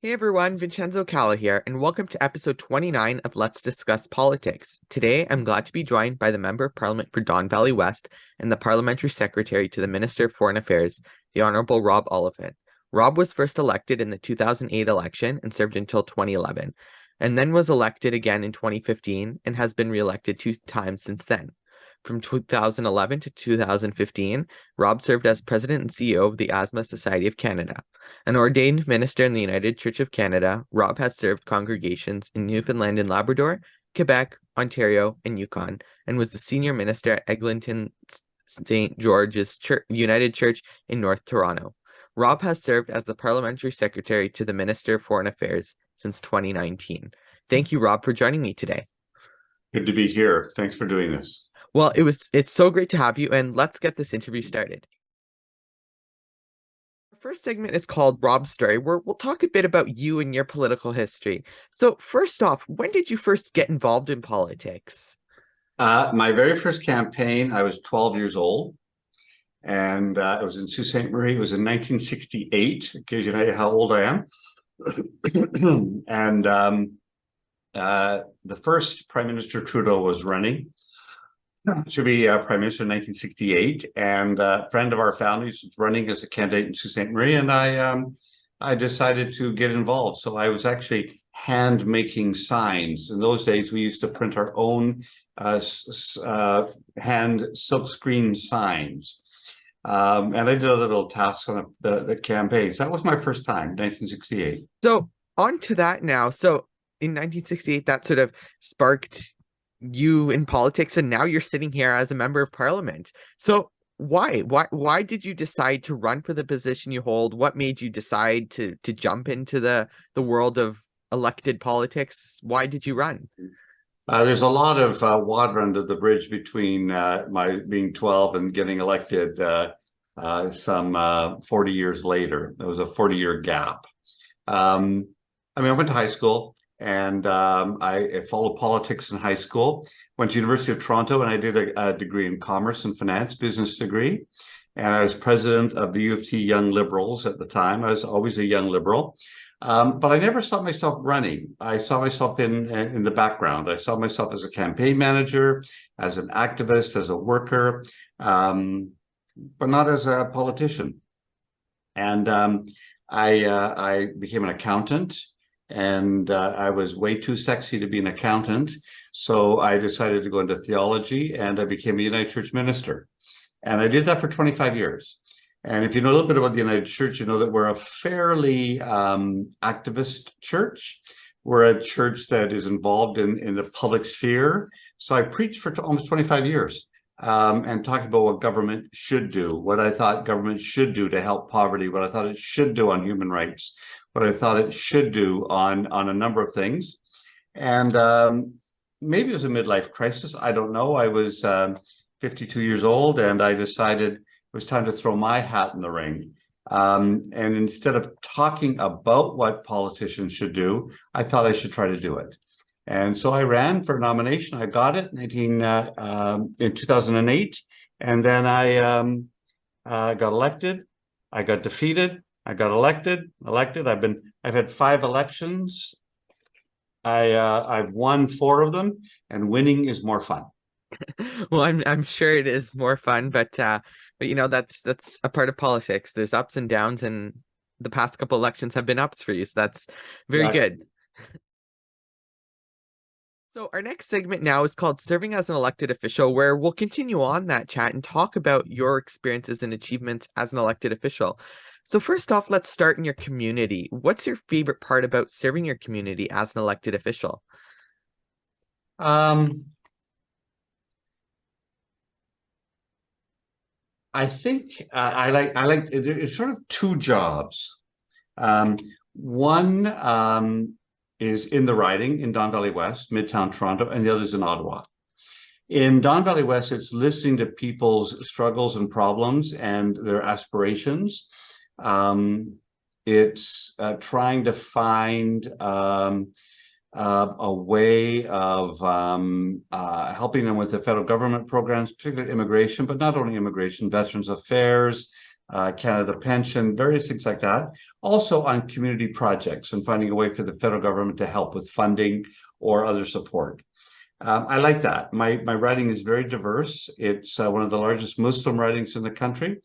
Hey everyone, Vincenzo Calla here, and welcome to episode 29 of Let's Discuss Politics. Today, I'm glad to be joined by the Member of Parliament for Don Valley West and the Parliamentary Secretary to the Minister of Foreign Affairs, the Honourable Rob Oliphant. Rob was first elected in the 2008 election and served until 2011, and then was elected again in 2015 and has been re-elected 2 times since then. From 2011 to 2015, Rob served as President and CEO of the Asthma Society of Canada. An ordained minister in the United Church of Canada, Rob has served congregations in Newfoundland and Labrador, Quebec, Ontario, and Yukon, and was the senior minister at Eglinton St. George's United Church in North Toronto. Rob has served as the Parliamentary Secretary to the Minister of Foreign Affairs since 2019. Thank you, Rob, for joining me today. Good to be here. Thanks for doing this. Well, it's so great to have you, and let's get this interview started. The first segment is called Rob's Story, where we'll talk a bit about you and your political history. So, first off, when did you first get involved in politics? My very first campaign, I was 12 years old, and it was in Sault Ste. Marie. It was in 1968, in case you know how old I am. And the first Prime Minister Trudeau was running to be Prime Minister in 1968, and a friend of our family's was running as a candidate in Sault Ste. Marie, and I decided to get involved. So I was actually hand making signs. In those days, we used to print our own hand silkscreen signs. And I did a little task on the campaign. So that was my first time, 1968. So, on to that now. So, in 1968, that sort of sparked you in politics, and now you're sitting here as a member of parliament. So why did you decide to run for the position you hold? What made you decide to jump into the world of elected politics? Why did you run? There's a lot of water under the bridge between my being 12 and getting elected some 40 years later. There was a 40-year gap. I went to high school, and I followed politics in high school. Went to University of Toronto, and I did a degree in commerce and finance, business degree. And I was president of the U of T Young Liberals at the time. I was always a young liberal. But I never saw myself running. I saw myself in the background. I saw myself as a campaign manager, as an activist, as a worker, but not as a politician. And I became an accountant. And I was way too sexy to be an accountant. So I decided to go into theology, and I became a United Church minister. And I did that for 25 years. And if you know a little bit about the United Church, you know that we're a fairly activist church. We're a church that is involved in the public sphere. So I preached for almost 25 years and talking about what government should do, what I thought government should do to help poverty, what I thought it should do on human rights, what I thought it should do on a number of things. And maybe it was a midlife crisis. I don't know. I was 52 years old, and I decided it was time to throw my hat in the ring. And instead of talking about what politicians should do, I thought I should try to do it. And so I ran for a nomination. I got it in 2008. And then I got elected. I got defeated. I got elected. I've had 5 elections. I've won 4 of them, and winning is more fun. Well, I'm sure it is more fun, but you know, that's a part of politics. There's ups and downs, and the past couple elections have been ups for you, so that's very good. So our next segment now is called Serving as an Elected Official, where we'll continue on that chat and talk about your experiences and achievements as an elected official. So first off, let's start in your community. What's your favorite part about serving your community as an elected official? I think I like it's sort of 2 jobs. One is in the riding in Don Valley West, Midtown Toronto, and the other is in Ottawa. In Don Valley West, it's listening to people's struggles and problems and their aspirations. It's trying to find a way of helping them with the federal government programs, particularly immigration, but not only immigration, Veterans Affairs, Canada Pension, various things like that. Also on community projects and finding a way for the federal government to help with funding or other support. I like that. My writing is very diverse. It's one of the largest Muslim writings in the country.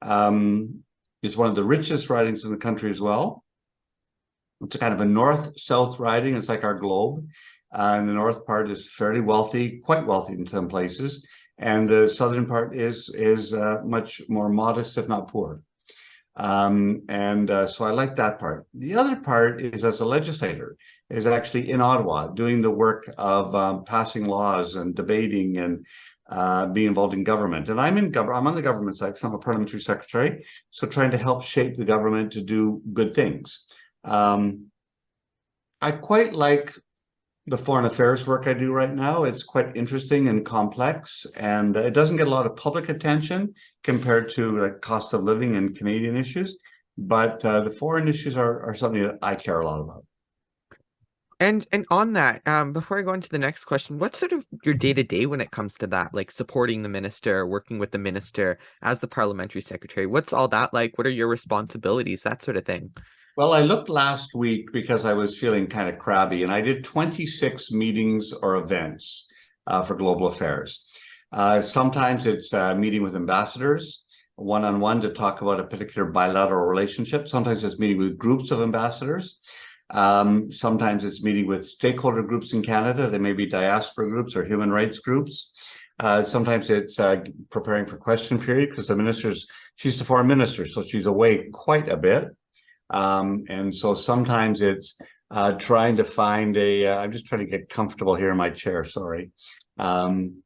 It's one of the richest writings in the country as well. It's a kind of a north-south writing. It's like our globe. And the north part is fairly wealthy, quite wealthy in some places. And the southern part is much more modest, if not poor. So I like that part. The other part is, as a legislator, is actually in Ottawa doing the work of passing laws and debating and being involved in government. And I'm on the government side, so I'm a parliamentary secretary, so trying to help shape the government to do good things. I quite like the foreign affairs work I do right now. It's quite interesting and complex, and it doesn't get a lot of public attention compared to like cost of living and Canadian issues. But the foreign issues are something that I care a lot about. And on that, before I go into the next question, what's sort of your day-to-day when it comes to that, like supporting the minister, working with the minister as the parliamentary secretary? What's all that like? What are your responsibilities? That sort of thing. Well, I looked last week because I was feeling kind of crabby, and I did 26 meetings or events for global affairs. Sometimes it's a meeting with ambassadors, one-on-one to talk about a particular bilateral relationship. Sometimes it's meeting with groups of ambassadors. Sometimes it's meeting with stakeholder groups in Canada. They may be diaspora groups or human rights groups. Sometimes it's preparing for question period because she's the foreign minister, so she's away quite a bit. And so sometimes it's trying to find I'm just trying to get comfortable here in my chair, sorry. Preparing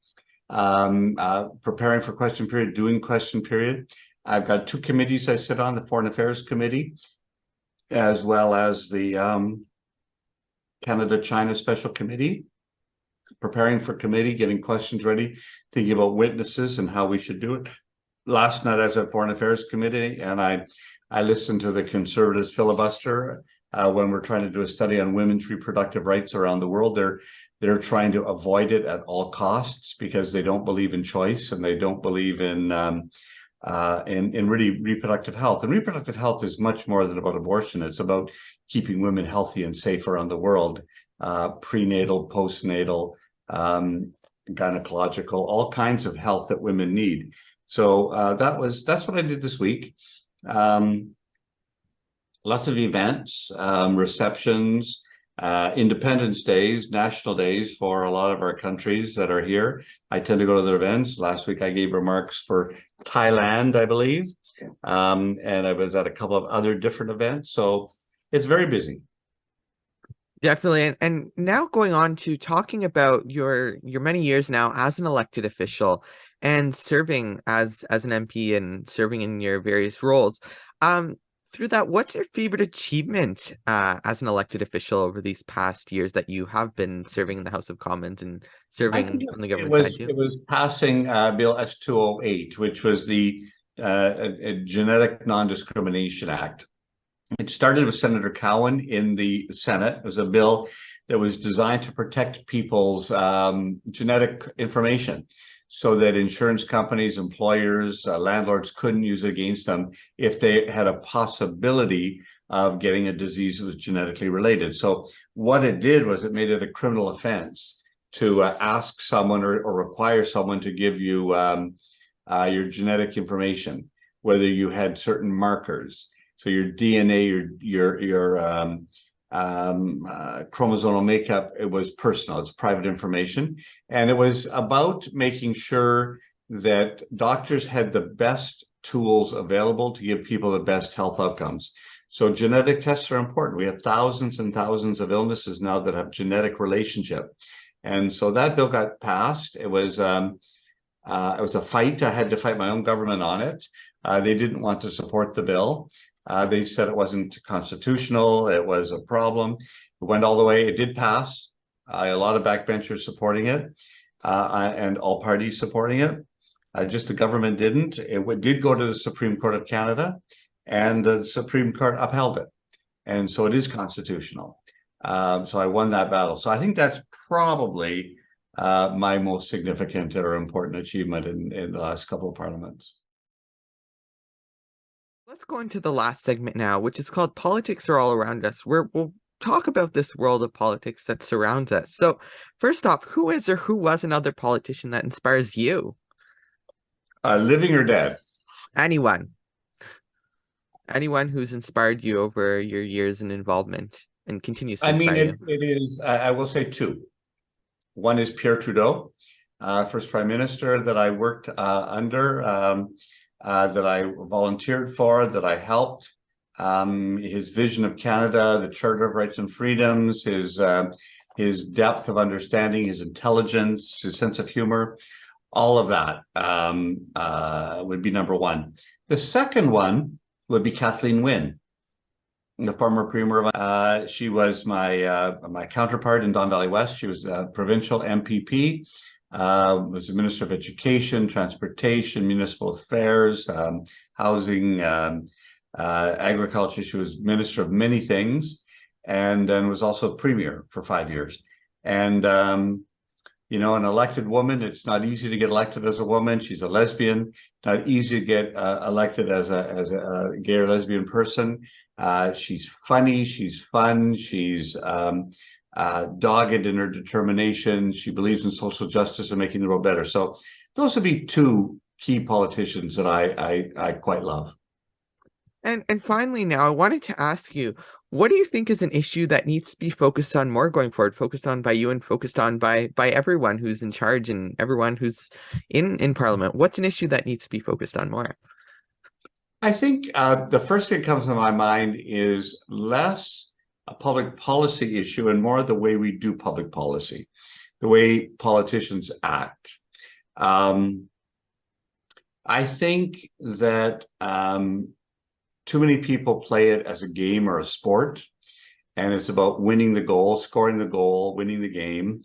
for question period, doing question period. I've got two committees I sit on, the Foreign Affairs Committee, as well as the Canada-China Special Committee. Preparing for committee, getting questions ready, thinking about witnesses and how we should do it. Last night I was at Foreign Affairs Committee, and I listened to the Conservatives filibuster when we're trying to do a study on women's reproductive rights around the world. They're trying to avoid it at all costs because they don't believe in choice and they don't believe in really reproductive health. And reproductive health is much more than about abortion. It's about keeping women healthy and safe around the world, prenatal, postnatal, gynecological, all kinds of health that women need. So that's what I did this week. Lots of events, receptions, Independence Days, national days for a lot of our countries that are here. I tend to go to their events. Last week I gave remarks for Thailand, I believe, and I was at a couple of other different events. So it's very busy. Definitely. And now going on to talking about your many years now as an elected official and serving as an MP and serving in your various roles. Through that, what's your favorite achievement as an elected official over these past years that you have been serving in the House of Commons and I think serving on the government side too? it was passing Bill S-208, which was the a Genetic Non-Discrimination Act. It started with Senator Cowan in the Senate. It was a bill that was designed to protect people's genetic information so that insurance companies, employers, landlords couldn't use it against them if they had a possibility of getting a disease that was genetically related. So what it did was it made it a criminal offense to ask someone or require someone to give you your genetic information, whether you had certain markers. So your DNA, your chromosomal makeup, it was personal, it's private information. And it was about making sure that doctors had the best tools available to give people the best health outcomes. So genetic tests are important. We have thousands and thousands of illnesses now that have genetic relationship. And so that bill got passed. It was a fight. I had to fight my own government on it. They didn't want to support the bill. They said it wasn't constitutional. It was a problem. It went all the way. It did pass. A lot of backbenchers supporting it and all parties supporting it. Just the government didn't. It did go to the Supreme Court of Canada, and the Supreme Court upheld it. And so it is constitutional. So I won that battle. So I think that's probably my most significant or important achievement in the last couple of parliaments. Let's go into the last segment now, which is called Politics Are All Around Us, where we'll talk about this world of politics that surrounds us. So, first off, who is or who was another politician that inspires you? Living or dead? Anyone. Anyone who's inspired you over your years in involvement and continues to I mean, inspire you. it is, I will say two. One is Pierre Trudeau, first prime minister that I worked under, that I volunteered for, that I helped. His vision of Canada, the Charter of Rights and Freedoms, his depth of understanding, his intelligence, his sense of humor, all of that would be number one. The second one would be Kathleen Wynne, the former premier of she was my counterpart in Don Valley West. She was a provincial MPP, was the Minister of Education, Transportation, Municipal Affairs, Housing, Agriculture. She was Minister of many things, and then was also Premier for 5 years. And you know, an elected woman, it's not easy to get elected as a woman. She's a lesbian. Not easy to get elected as a gay or lesbian person. She's funny, she's fun, she's dogged in her determination. She believes in social justice and making the world better. So those would be two key politicians that I quite love. And finally, now I wanted to ask you, what do you think is an issue that needs to be focused on more going forward, focused on by you and focused on by everyone who's in charge and everyone who's in Parliament? What's an issue that needs to be focused on more? I think the first thing that comes to my mind is less a public policy issue and more the way we do public policy, the way politicians act. I think that too many people play it as a game or a sport, and it's about winning the goal, scoring the goal, winning the game.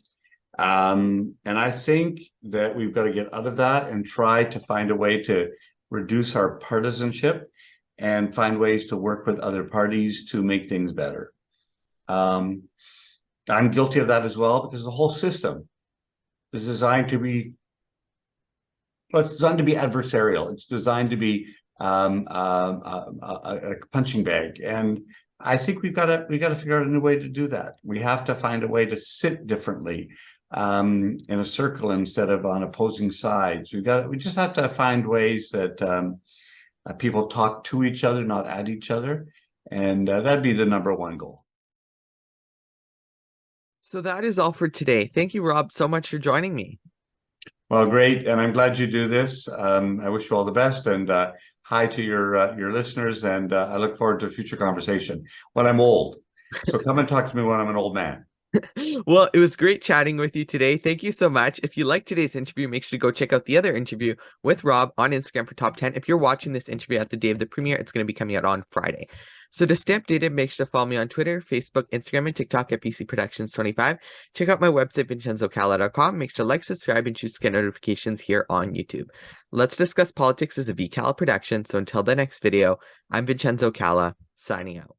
And I think that we've got to get out of that and try to find a way to reduce our partisanship and find ways to work with other parties to make things better. I'm guilty of that as well, because the whole system is designed to be, well, it's designed to be adversarial. It's designed to be a punching bag, and I think we got to figure out a new way to do that. We have to find a way to sit differently in a circle instead of on opposing sides. We just have to find ways that people talk to each other, not at each other, and that'd be the number one goal. So that is all for today. Thank you, Rob, so much for joining me. Well, great, and I'm glad you do this. I wish you all the best, and hi to your listeners, and I look forward to future conversation when I'm old. So come and talk to me when I'm an old man. Well, it was great chatting with you today. Thank you so much. If you liked today's interview, make sure to go check out the other interview with Rob on Instagram for top 10. If you're watching this interview at the day of the premiere, it's going to be coming out on Friday. So to stay updated, make sure to follow me on Twitter, Facebook, Instagram, and TikTok at BC Productions 25. Check out my website, VincenzoCalla.com. Make sure to like, subscribe, and choose to get notifications here on YouTube. Let's Discuss Politics is a VCalla production. So until the next video, I'm Vincenzo Calla, signing out.